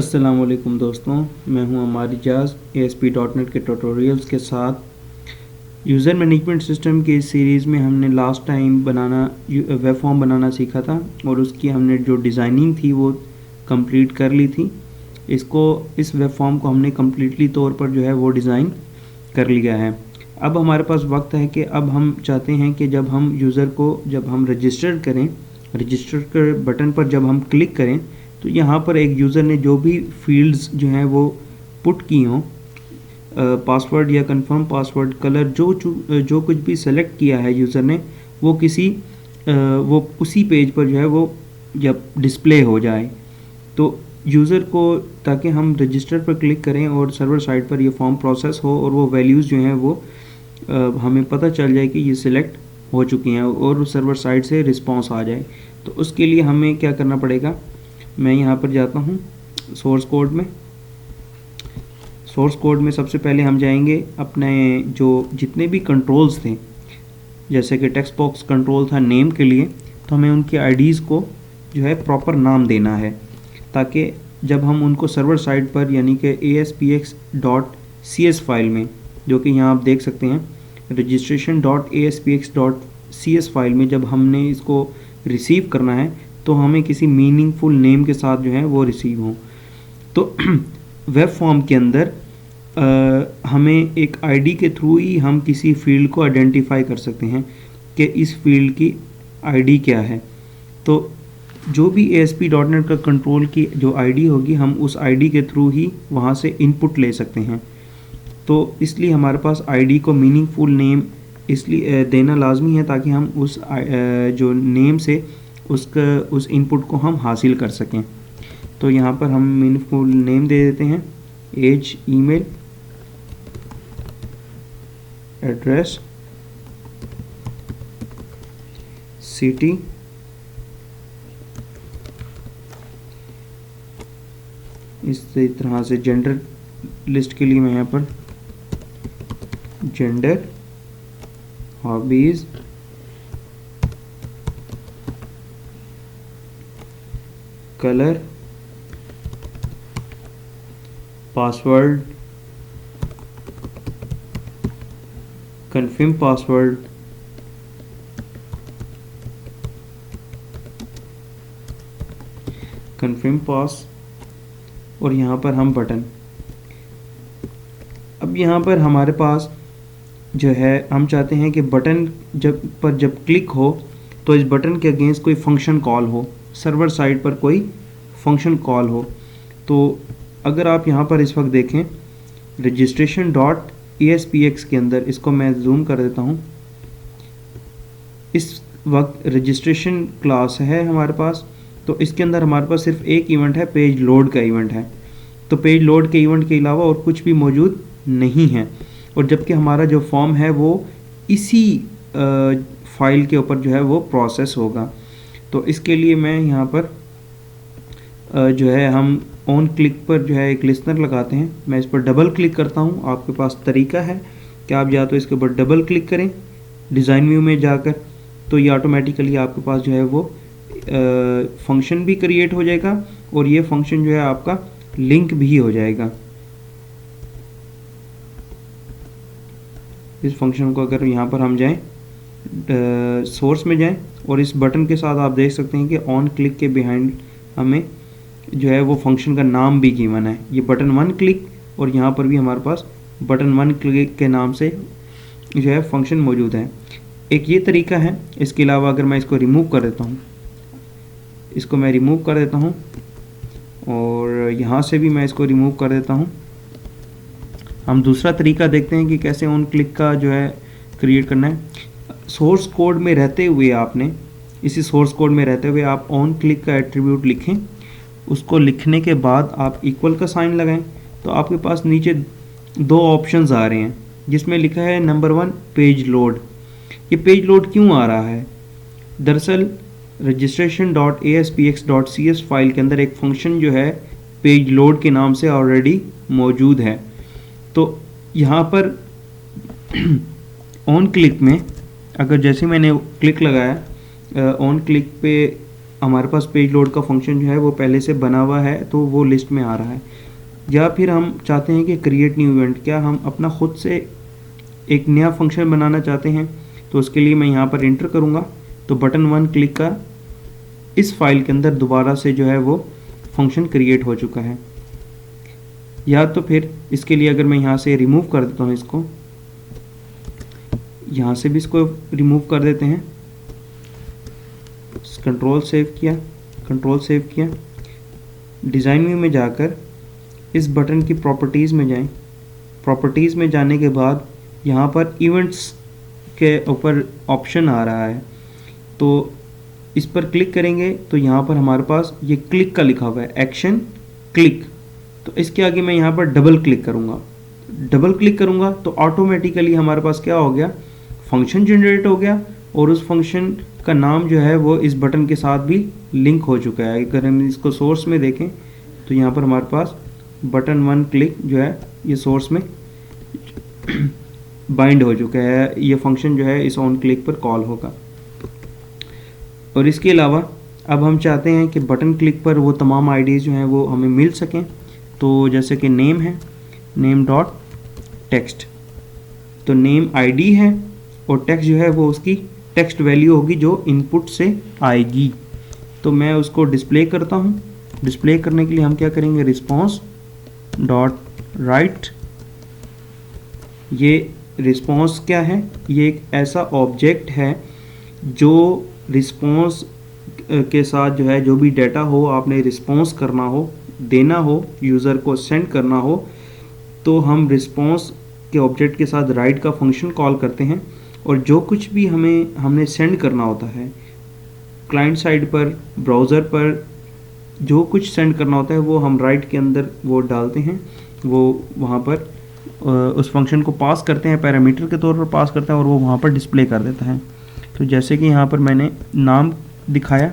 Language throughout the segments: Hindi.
अस्सलामुअलैकुम दोस्तों, मैं हूं अमार इजाज़ ASP.NET के ट्यूटोरियल्स के साथ। यूज़र मैनेजमेंट सिस्टम की इस सीरीज़ में हमने लास्ट टाइम वेब फॉर्म बनाना सीखा था और उसकी हमने जो डिज़ाइनिंग थी वो कंप्लीट कर ली थी। इस वेब फॉर्म को हमने कम्प्लीटली तौर पर जो है वो डिज़ाइन कर लिया है। अब हमारे पास वक्त है कि अब हम चाहते हैं कि जब हम रजिस्टर कर बटन पर जब हम क्लिक करें तो यहाँ पर एक यूज़र ने जो भी फील्ड्स जो हैं वो पुट की हों, पासवर्ड या कंफर्म पासवर्ड, कलर, जो कुछ भी सेलेक्ट किया है यूज़र ने, वो उसी पेज पर जो है वो जब डिस्प्ले हो जाए तो यूज़र को, ताकि हम रजिस्टर पर क्लिक करें और सर्वर साइड पर ये फॉर्म प्रोसेस हो और वो वैल्यूज़ जो हैं वो हमें पता चल जाए कि ये सिलेक्ट हो चुकी हैं और सर्वर साइड से रिस्पांस आ जाए। तो उसके लिए हमें क्या करना पड़ेगा, मैं यहाँ पर जाता हूँ सोर्स कोड में सबसे पहले हम जाएंगे अपने जो जितने भी कंट्रोल्स थे, जैसे कि टेक्स्ट बॉक्स कंट्रोल था नेम के लिए, तो हमें उनकी आईडीज़ को जो है प्रॉपर नाम देना है, ताकि जब हम उनको सर्वर साइड पर यानी कि ASPX.CS फाइल में, जो कि यहाँ आप देख सकते हैं registration.aspx.cs फाइल में जब हमने इसको रिसीव करना है तो हमें किसी मीनिंगफुल नेम के साथ जो है वो रिसीव हो। तो वेब फॉर्म के अंदर हमें एक आईडी के थ्रू ही हम किसी फील्ड को आइडेंटिफाई कर सकते हैं कि इस फील्ड की आईडी क्या है। तो जो भी ASP.NET का कंट्रोल की जो आईडी होगी, हम उस आईडी के थ्रू ही वहाँ से इनपुट ले सकते हैं। तो इसलिए हमारे पास आईडी को मीनिंगफुल नेम इसलिए देना लाजमी है ताकि हम उस जो नेम से उस इनपुट को हम हासिल कर सकें। तो यहाँ पर हम मीनिंगफुल नेम दे देते हैं, एज, ईमेल एड्रेस, सिटी, इस तरह से जेंडर लिस्ट के लिए मैं यहाँ पर gender, hobbies, colour, password, confirm password, confirm pass, और यहाँ पर हम बटन। अब यहाँ पर हमारे पास जो है हम चाहते हैं कि बटन जब क्लिक हो तो इस बटन के अगेंस्ट कोई फंक्शन कॉल हो, सर्वर साइड पर कोई फंक्शन कॉल हो। तो अगर आप यहाँ पर इस वक्त देखें registration.aspx के अंदर, इसको मैं जूम कर देता हूँ, इस वक्त रजिस्ट्रेशन क्लास है हमारे पास। तो इसके अंदर हमारे पास सिर्फ एक इवेंट है, पेज लोड का इवेंट है। तो पेज लोड के इवेंट के अलावा और कुछ भी मौजूद नहीं है, और जबकि हमारा जो फॉर्म है वो इसी फाइल के ऊपर जो है वो प्रोसेस होगा। तो इसके लिए मैं यहाँ पर जो है हम ऑन क्लिक पर जो है एक लिस्नर लगाते हैं। मैं इस पर डबल क्लिक करता हूँ। आपके पास तरीका है कि आप या तो इसके ऊपर डबल क्लिक करें डिज़ाइन व्यू में जाकर, तो ये ऑटोमेटिकली आपके पास जो है वो फंक्शन भी क्रिएट हो जाएगा और ये फंक्शन जो है आपका लिंक भी हो जाएगा। इस फंक्शन को अगर यहाँ पर हम जाएं, सोर्स में जाएं, और इस बटन के साथ आप देख सकते हैं कि ऑन क्लिक के बिहाइंड हमें जो है वो फंक्शन का नाम भी गिवन है, ये बटन 1 क्लिक, और यहाँ पर भी हमारे पास बटन 1 क्लिक के नाम से जो है फंक्शन मौजूद है। एक ये तरीका है। इसके अलावा अगर मैं इसको रिमूव कर देता हूँ, इसको मैं रिमूव कर देता हूँ और यहाँ से भी मैं इसको रिमूव कर देता हूँ। हम दूसरा तरीका देखते हैं कि कैसे ऑन क्लिक का जो है क्रिएट करना है। सोर्स कोड में रहते हुए आप ऑन क्लिक का एट्रीब्यूट लिखें। उसको लिखने के बाद आप इक्वल का साइन लगाएं, तो आपके पास नीचे दो ऑप्शंस आ रहे हैं जिसमें लिखा है नंबर 1 पेज लोड। ये पेज लोड क्यों आ रहा है? दरअसल registration.aspx.cs फाइल के अंदर एक फंक्शन जो है पेज लोड के नाम से ऑलरेडी मौजूद है। तो यहाँ पर ऑन क्लिक में अगर जैसे मैंने क्लिक लगाया, ऑन क्लिक पे हमारे पास पेज लोड का फंक्शन जो है वो पहले से बना हुआ है तो वो लिस्ट में आ रहा है, या फिर हम चाहते हैं कि क्रिएट न्यू इवेंट, क्या हम अपना खुद से एक नया फंक्शन बनाना चाहते हैं, तो उसके लिए मैं यहाँ पर इंटर करूँगा तो बटन 1 क्लिक का इस फाइल के अंदर दोबारा से जो है वो फंक्शन क्रिएट हो चुका है। या तो फिर इसके लिए अगर मैं यहाँ से रिमूव कर देता हूँ, इसको यहाँ से भी इसको रिमूव कर देते हैं, कंट्रोल सेव किया, डिज़ाइन व्यू में जाकर इस बटन की प्रॉपर्टीज़ में जाएं। प्रॉपर्टीज़ में जाने के बाद यहाँ पर इवेंट्स के ऊपर ऑप्शन आ रहा है, तो इस पर क्लिक करेंगे तो यहाँ पर हमारे पास ये क्लिक का लिखा हुआ है, एक्शन क्लिक। तो इसके आगे मैं यहाँ पर डबल क्लिक करूँगा तो ऑटोमेटिकली हमारे पास क्या हो गया, फंक्शन जनरेट हो गया और उस फंक्शन का नाम जो है वो इस बटन के साथ भी लिंक हो चुका है। अगर हम इसको सोर्स में देखें तो यहाँ पर हमारे पास बटन 1 क्लिक जो है ये सोर्स में बाइंड हो चुका है, ये फंक्शन जो है इस ऑन क्लिक पर कॉल होगा। और इसके अलावा अब हम चाहते हैं कि बटन क्लिक पर वो तमाम आईडीज़ जो हैं वो हमें मिल सकें, तो जैसे कि नेम है, नेम डॉट टेक्स्ट, तो नेम आईडी है और टेक्स्ट जो है वो उसकी टेक्स्ट वैल्यू होगी जो इनपुट से आएगी। तो मैं उसको डिस्प्ले करता हूँ। डिस्प्ले करने के लिए हम क्या करेंगे, रिस्पॉन्स डॉट राइट। ये रिस्पॉन्स क्या है, ये एक ऐसा ऑब्जेक्ट है जो रिस्पॉन्स के साथ जो है जो भी डाटा हो, आपने रिस्पॉन्स करना हो, देना हो, यूज़र को सेंड करना हो, तो हम रिस्पॉन्स के ऑब्जेक्ट के साथ राइट का फंक्शन कॉल करते हैं और जो कुछ भी हमने सेंड करना होता है क्लाइंट साइड पर, ब्राउज़र पर जो कुछ सेंड करना होता है वो हम राइट के अंदर वो डालते हैं, वो वहाँ पर उस फंक्शन को पास करते हैं, पैरामीटर के तौर पर पास करते हैं और वो वहाँ पर डिस्प्ले कर देता है। तो जैसे कि यहाँ पर मैंने नाम दिखाया,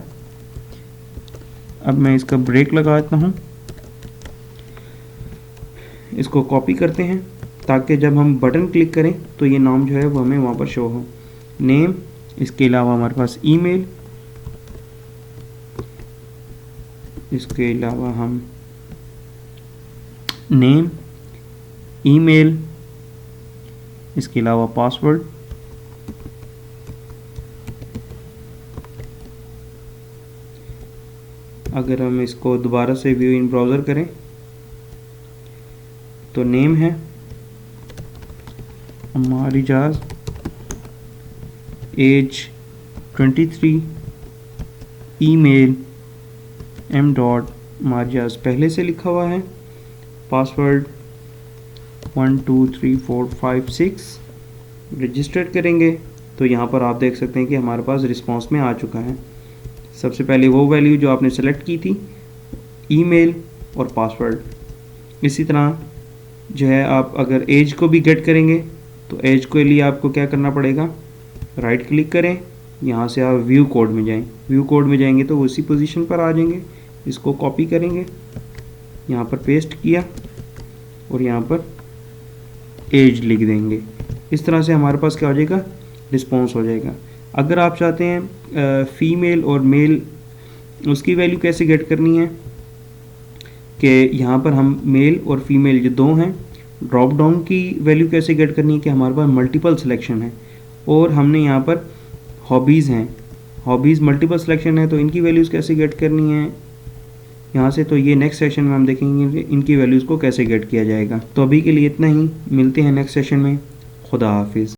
अब मैं इसका ब्रेक लगा देता हूँ, इसको कॉपी करते हैं ताकि जब हम बटन क्लिक करें तो ये नाम जो है वो हमें वहाँ पर शो हो, नेम। इसके अलावा हमारे पास ईमेल, इसके अलावा हम नेम, ईमेल, इसके अलावा पासवर्ड, अगर हम इसको दोबारा से व्यू इन ब्राउज़र करें तो नेम है हमारी जाज, एज 23, ईमेल m.marjaz पहले से लिखा हुआ है, पासवर्ड 1 2 3 4 5 6, रजिस्टर करेंगे तो यहाँ पर आप देख सकते हैं कि हमारे पास रिस्पांस में आ चुका है। सबसे पहले वो वैल्यू जो आपने सेलेक्ट की थी, ईमेल और पासवर्ड। इसी तरह जो है आप अगर एज को भी गेट करेंगे तो एज के लिए आपको क्या करना पड़ेगा, राइट क्लिक करें, यहाँ से आप व्यू कोड में जाएं, व्यू कोड में जाएंगे तो उसी पोजीशन पर आ जाएंगे। इसको कॉपी करेंगे, यहाँ पर पेस्ट किया और यहाँ पर एज लिख देंगे। इस तरह से हमारे पास क्या हो जाएगा, रिस्पॉन्स हो जाएगा। अगर आप चाहते हैं फ़ीमेल और मेल, उसकी वैल्यू कैसे गेट करनी है कि यहाँ पर हम मेल और फीमेल जो दो हैं, ड्रॉप डाउन की वैल्यू कैसे गेट करनी है कि हमारे पास मल्टीपल सिलेक्शन है और हमने यहाँ पर हॉबीज़ हैं, हॉबीज़ मल्टीपल सिलेक्शन है, तो इनकी वैल्यूज़ कैसे गेट करनी है यहाँ से, तो ये नेक्स्ट सेशन में हम देखेंगे इनकी वैल्यूज़ को कैसे गेट किया जाएगा। तो अभी के लिए इतना ही, मिलते हैं नेक्स्ट सेशन में। खुदा हाफिज़।